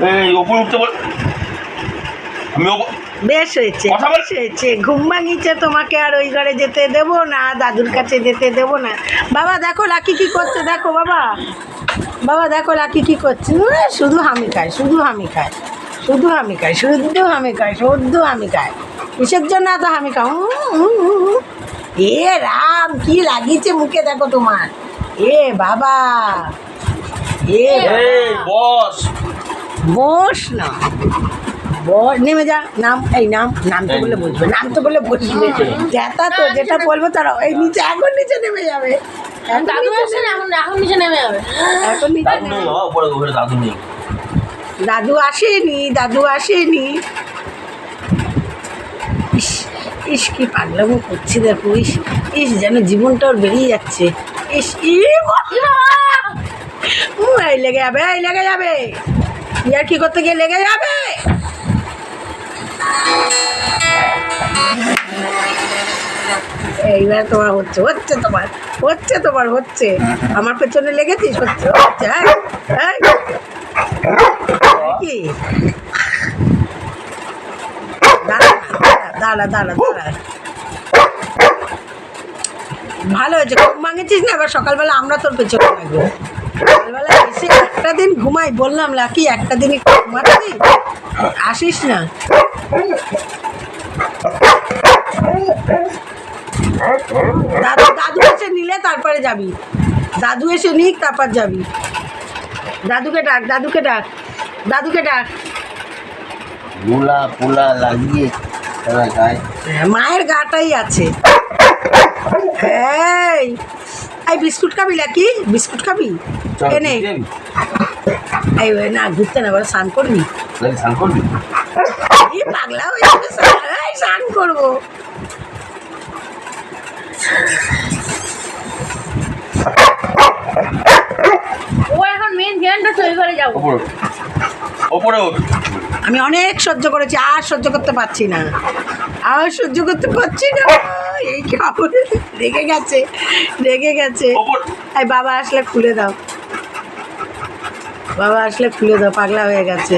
এই ওপর উঠতে বল। আমি বেশ হয়েছে, বেশ হয়েছে। ঘুম ভাঙিয়েছে তোমাকে, আর ওই ঘরে যেতে দেবো না, দাদুর কাছে যেতে দেবো না। বাবা দেখো লাকি কি করছে, দেখো বাবা, বাবা দেখো লাকি কি করছে। শুধু হামি খায়, শুধু হামি খায়, শুধু হামি খায়, শুদ্ধ হামি খায়, শুদ্ধ হামি খায়। কিসের জন্য এত হামি খাও? এ রাম, কি লাগিয়েছে মুখে দেখো তোমার। এ বাবা, এ বস বস না, বস, নেমে যা, নাম, এই নাম, নাম তো বলে বসবে, নাম তো বলে বসবে। যেটা তো যেটা বলবো তারা এই নিচে, এখন নিচে নেমে যাবে, এখন নিচে নেমে যাবে। এখন নিচে দাদু নেই বাবা, উপরে ঘরে দাদু নেই। দাদু আসেনি, দাদু আসেনি। ইস ইস, কি পাগলামো করছি দেখো। ইস ইস, যেন জীবনটা ওর বেরিয়ে যাচ্ছে। ইস ই এই লেগে যাবে, এই লেগে যাবে, ইয়ার কি করতে গিয়ে লেগে যাবে। এইবার তোমার হচ্ছে, হচ্ছে তোমার, হচ্ছে তোমার, হচ্ছে। আমার পেছনে লেগেছিস, হচ্ছে, হচ্ছে। হ্যাঁ কি দাঁড়া দাঁড়া দাঁড়া দাঁড়া, ভালো হয়েছে, ঘুম ভাঙেছিস না। এবার সকালবেলা আমরা তোর পেছনে লাগবো। সকালবেলা এসে একটা দিন ঘুমাই, বললাম লাকি একটা দিনই ঘুমাচ্ছি, আসিস না। দাদু, দাদু এসে নিলে তারপরে যাবি, দাদু এসে নিক তারপর যাবি। দাদুকে ডাক, দাদুকে ডাক, দাদুকে ডাক। মুলা পোলা লাগিয়ে গায়ে মায়ের গাটাই আছে। এই এই বিস্কুট খাবি লাকি, বিস্কুট খাবি? এনে এই না, ঘুরতে না, বলে স্নান করবি। স্নান করবি? এই পাগলা হয়ে যাবে, স্নান করবো। ও এখন মেন ধ্যানটা তৈরি করে যাবো। ওপরে ওঠ। আমি অনেক সহ্য করেছি, আর সহ্য করতে পারছি না, আর সহ্য করতে পারছি না। এই খবর রেগে গেছে, রেগে গেছে। এই বাবা আসলে খুলে দাও, বাবা আসলে খুলে দাও, পাগলা হয়ে গেছে।